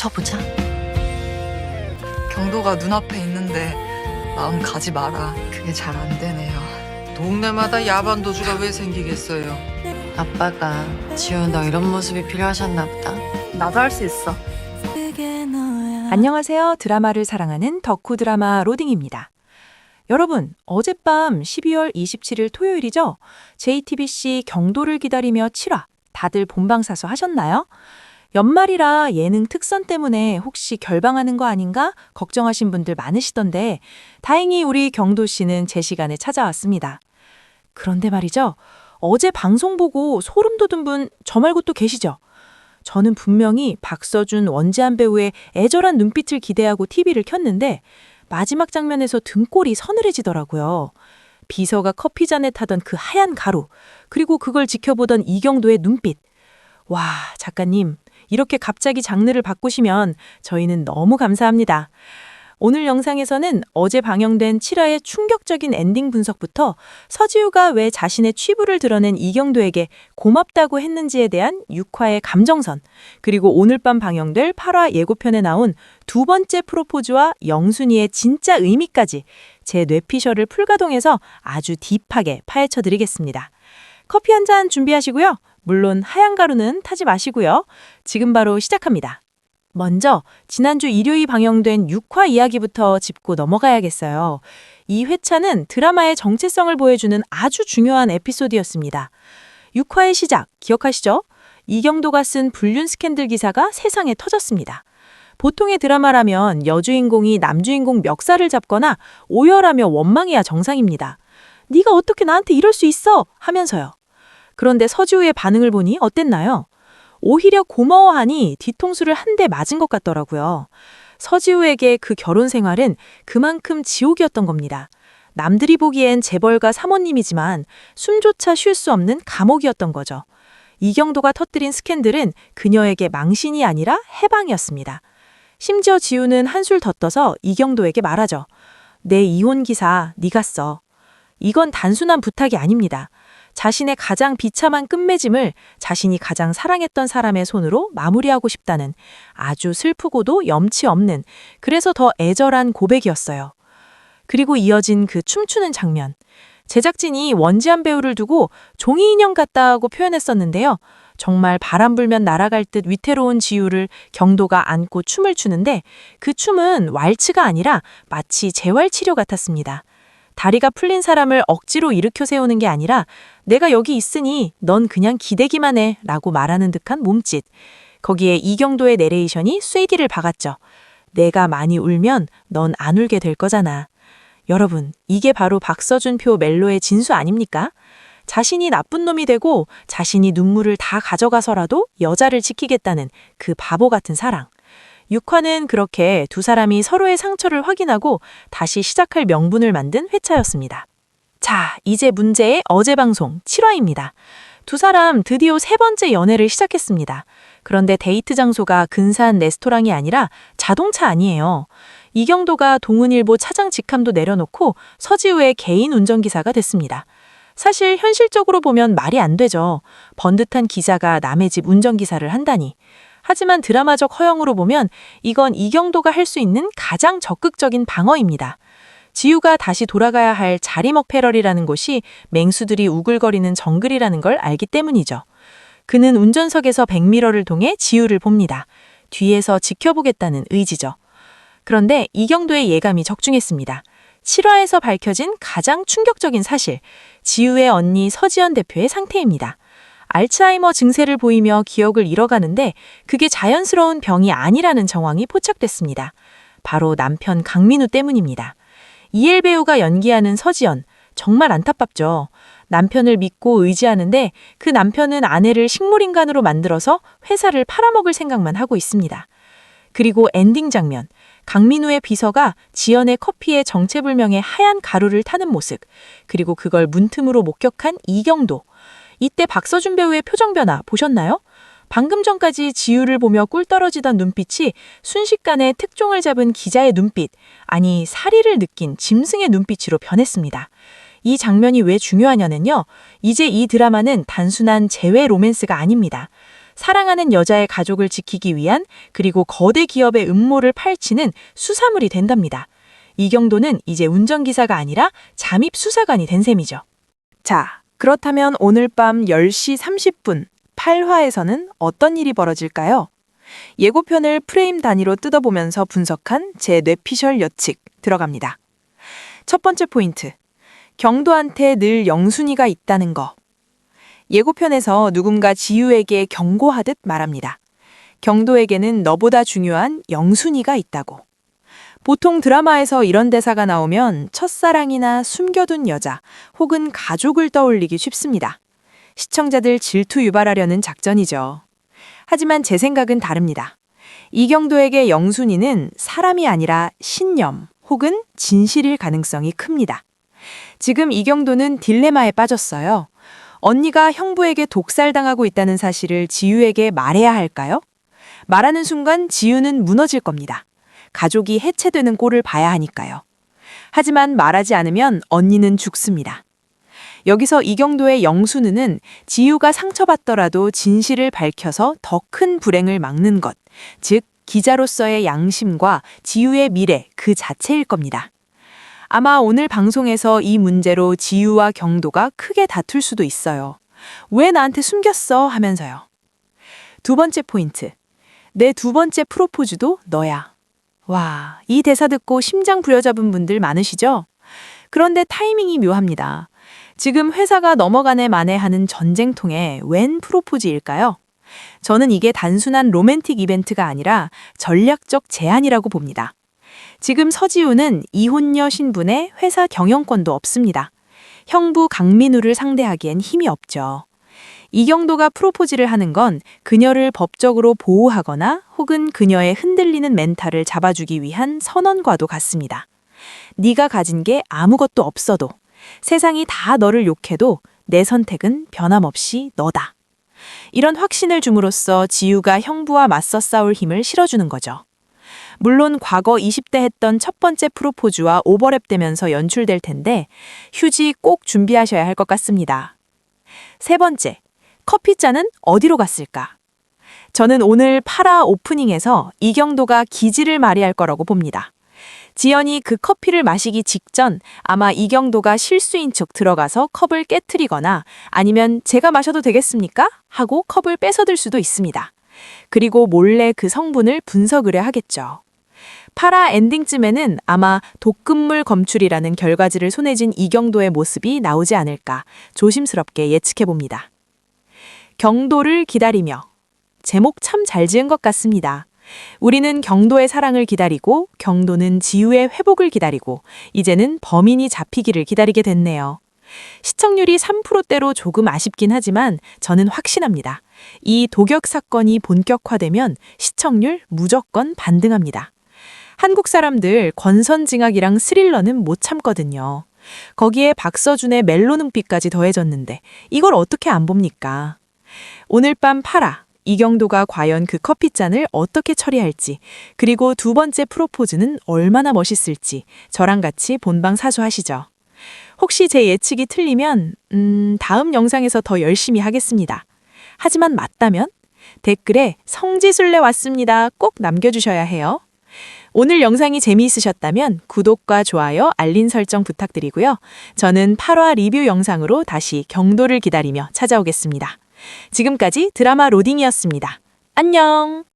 붙여보자. 경도가 눈앞에 있는데 마음 가지 마라. 그게 잘 안 되네요. 동네마다 야반 도주가 왜 생기겠어요? 아빠가 지우 너 이런 모습이 필요하셨나 보다. 나도 할 수 있어. 안녕하세요. 드라마를 사랑하는 덕후 드라마 로딩입니다. 여러분, 어젯밤 12월 27일 토요일이죠? JTBC 경도를 기다리며 7화 다들 본방사수 하셨나요? 연말이라 예능 특선 때문에 혹시 결방하는 거 아닌가 걱정하신 분들 많으시던데 다행히 우리 경도 씨는 제 시간에 찾아왔습니다. 그런데 말이죠. 어제 방송 보고 소름 돋은 분 저 말고 또 계시죠? 저는 분명히 박서준, 원지한 배우의 애절한 눈빛을 기대하고 TV를 켰는데 마지막 장면에서 등골이 서늘해지더라고요. 비서가 커피잔에 타던 그 하얀 가루, 그리고 그걸 지켜보던 이경도의 눈빛. 와, 작가님, 이렇게 갑자기 장르를 바꾸시면 저희는 너무 감사합니다. 오늘 영상에서는 어제 방영된 7화의 충격적인 엔딩 분석부터 서지우가 왜 자신의 취부를 드러낸 이경도에게 고맙다고 했는지에 대한 6화의 감정선, 그리고 오늘 밤 방영될 8화 예고편에 나온 두 번째 프로포즈와 영순이의 진짜 의미까지 제 뇌피셜을 풀가동해서 아주 딥하게 파헤쳐드리겠습니다. 커피 한 잔 준비하시고요. 물론 하얀 가루는 타지 마시고요. 지금 바로 시작합니다. 먼저 지난주 일요일 방영된 6화 이야기부터 짚고 넘어가야겠어요. 이 회차는 드라마의 정체성을 보여주는 아주 중요한 에피소드였습니다. 6화의 시작 기억하시죠? 이경도가 쓴 불륜 스캔들 기사가 세상에 터졌습니다. 보통의 드라마라면 여주인공이 남주인공 멱살을 잡거나 오열하며 원망해야 정상입니다. 네가 어떻게 나한테 이럴 수 있어? 하면서요. 그런데 서지우의 반응을 보니 어땠나요? 오히려 고마워하니 뒤통수를 한 대 맞은 것 같더라고요. 서지우에게 그 결혼 생활은 그만큼 지옥이었던 겁니다. 남들이 보기엔 재벌가 사모님이지만 숨조차 쉴 수 없는 감옥이었던 거죠. 이경도가 터뜨린 스캔들은 그녀에게 망신이 아니라 해방이었습니다. 심지어 지우는 한술 더 떠서 이경도에게 말하죠. 내 이혼 기사 네가 써. 이건 단순한 부탁이 아닙니다. 자신의 가장 비참한 끝맺음을 자신이 가장 사랑했던 사람의 손으로 마무리하고 싶다는 아주 슬프고도 염치 없는, 그래서 더 애절한 고백이었어요. 그리고 이어진 그 춤추는 장면. 제작진이 원지한 배우를 두고 종이 인형 같다고 표현했었는데요. 정말 바람 불면 날아갈 듯 위태로운 지우를 경도가 안고 춤을 추는데 그 춤은 왈츠가 아니라 마치 재활치료 같았습니다. 다리가 풀린 사람을 억지로 일으켜 세우는 게 아니라 내가 여기 있으니 넌 그냥 기대기만 해 라고 말하는 듯한 몸짓. 거기에 이경도의 내레이션이 쇠디를 박았죠. 내가 많이 울면 넌 안 울게 될 거잖아. 여러분, 이게 바로 박서준표 멜로의 진수 아닙니까? 자신이 나쁜 놈이 되고 자신이 눈물을 다 가져가서라도 여자를 지키겠다는 그 바보 같은 사랑. 6화는 그렇게 두 사람이 서로의 상처를 확인하고 다시 시작할 명분을 만든 회차였습니다. 자, 이제 문제의 어제 방송 7화입니다. 두 사람 드디어 세 번째 연애를 시작했습니다. 그런데 데이트 장소가 근사한 레스토랑이 아니라 자동차 안이에요. 이경도가 동은일보 차장 직함도 내려놓고 서지우의 개인 운전기사가 됐습니다. 사실 현실적으로 보면 말이 안 되죠. 번듯한 기자가 남의 집 운전기사를 한다니. 하지만 드라마적 허영으로 보면 이건 이경도가 할 수 있는 가장 적극적인 방어입니다. 지우가 다시 돌아가야 할 자리먹 패럴이라는 곳이 맹수들이 우글거리는 정글이라는 걸 알기 때문이죠. 그는 운전석에서 백미러를 통해 지우를 봅니다. 뒤에서 지켜보겠다는 의지죠. 그런데 이경도의 예감이 적중했습니다. 7화에서 밝혀진 가장 충격적인 사실, 지우의 언니 서지연 대표의 상태입니다. 알츠하이머 증세를 보이며 기억을 잃어가는데 그게 자연스러운 병이 아니라는 정황이 포착됐습니다. 바로 남편 강민우 때문입니다. 이엘 배우가 연기하는 서지연, 정말 안타깝죠. 남편을 믿고 의지하는데 그 남편은 아내를 식물인간으로 만들어서 회사를 팔아먹을 생각만 하고 있습니다. 그리고 엔딩 장면, 강민우의 비서가 지연의 커피에 정체불명의 하얀 가루를 타는 모습, 그리고 그걸 문틈으로 목격한 이경도. 이때 박서준 배우의 표정 변화 보셨나요? 방금 전까지 지우를 보며 꿀 떨어지던 눈빛이 순식간에 특종을 잡은 기자의 눈빛, 아니 사리를 느낀 짐승의 눈빛으로 변했습니다. 이 장면이 왜 중요하냐면요. 이제 이 드라마는 단순한 재회 로맨스가 아닙니다. 사랑하는 여자의 가족을 지키기 위한 그리고 거대 기업의 음모를 파헤치는 수사물이 된답니다. 이경도는 이제 운전기사가 아니라 잠입 수사관이 된 셈이죠. 자, 그렇다면 오늘 밤 10시 30분 8화에서는 어떤 일이 벌어질까요? 예고편을 프레임 단위로 뜯어보면서 분석한 제 뇌피셜 예측 들어갑니다. 첫 번째 포인트, 경도한테 늘 영순이가 있다는 거. 예고편에서 누군가 지유에게 경고하듯 말합니다. 경도에게는 너보다 중요한 영순이가 있다고. 보통 드라마에서 이런 대사가 나오면 첫사랑이나 숨겨둔 여자 혹은 가족을 떠올리기 쉽습니다. 시청자들 질투 유발하려는 작전이죠. 하지만 제 생각은 다릅니다. 이경도에게 영순이는 사람이 아니라 신념 혹은 진실일 가능성이 큽니다. 지금 이경도는 딜레마에 빠졌어요. 언니가 형부에게 독살당하고 있다는 사실을 지유에게 말해야 할까요? 말하는 순간 지유는 무너질 겁니다. 가족이 해체되는 꼴을 봐야 하니까요. 하지만 말하지 않으면 언니는 죽습니다. 여기서 이경도의 영순이는 지유가 상처받더라도 진실을 밝혀서 더 큰 불행을 막는 것, 즉 기자로서의 양심과 지유의 미래 그 자체일 겁니다. 아마 오늘 방송에서 이 문제로 지유와 경도가 크게 다툴 수도 있어요. 왜 나한테 숨겼어? 하면서요. 두 번째 포인트. 내 두 번째 프로포즈도 너야. 와, 이 대사 듣고 심장 부여잡은 분들 많으시죠? 그런데 타이밍이 묘합니다. 지금 회사가 넘어가네 마네 하는 전쟁통에 웬 프로포즈일까요? 저는 이게 단순한 로맨틱 이벤트가 아니라 전략적 제안이라고 봅니다. 지금 서지우는 이혼녀 신분에 회사 경영권도 없습니다. 형부 강민우를 상대하기엔 힘이 없죠. 이경도가 프로포즈를 하는 건 그녀를 법적으로 보호하거나 혹은 그녀의 흔들리는 멘탈을 잡아주기 위한 선언과도 같습니다. 네가 가진 게 아무것도 없어도, 세상이 다 너를 욕해도 내 선택은 변함없이 너다. 이런 확신을 줌으로써 지유가 형부와 맞서 싸울 힘을 실어주는 거죠. 물론 과거 20대 했던 첫 번째 프로포즈와 오버랩되면서 연출될 텐데 휴지 꼭 준비하셔야 할 것 같습니다. 세 번째, 커피잔은 어디로 갔을까? 저는 오늘 8화 오프닝에서 이경도가 기지를 발휘할 거라고 봅니다. 지연이 그 커피를 마시기 직전 아마 이경도가 실수인 척 들어가서 컵을 깨트리거나 아니면 제가 마셔도 되겠습니까? 하고 컵을 뺏어들 수도 있습니다. 그리고 몰래 그 성분을 분석을 해야 하겠죠. 8화 엔딩쯤에는 아마 독극물 검출이라는 결과지를 손에 쥔 이경도의 모습이 나오지 않을까 조심스럽게 예측해봅니다. 경도를 기다리며. 제목 참 잘 지은 것 같습니다. 우리는 경도의 사랑을 기다리고 경도는 지유의 회복을 기다리고 이제는 범인이 잡히기를 기다리게 됐네요. 시청률이 3%대로 조금 아쉽긴 하지만 저는 확신합니다. 이 도격 사건이 본격화되면 시청률 무조건 반등합니다. 한국 사람들 권선징악이랑 스릴러는 못 참거든요. 거기에 박서준의 멜로 눈빛까지 더해졌는데 이걸 어떻게 안 봅니까? 오늘 밤 8화. 이경도가 과연 그 커피잔을 어떻게 처리할지, 그리고 두 번째 프로포즈는 얼마나 멋있을지 저랑 같이 본방 사수하시죠. 혹시 제 예측이 틀리면 다음 영상에서 더 열심히 하겠습니다. 하지만 맞다면 댓글에 성지순례 왔습니다 꼭 남겨주셔야 해요. 오늘 영상이 재미있으셨다면 구독과 좋아요, 알림 설정 부탁드리고요. 저는 8화 리뷰 영상으로 다시 경도를 기다리며 찾아오겠습니다. 지금까지 드라마 로딩이었습니다. 안녕!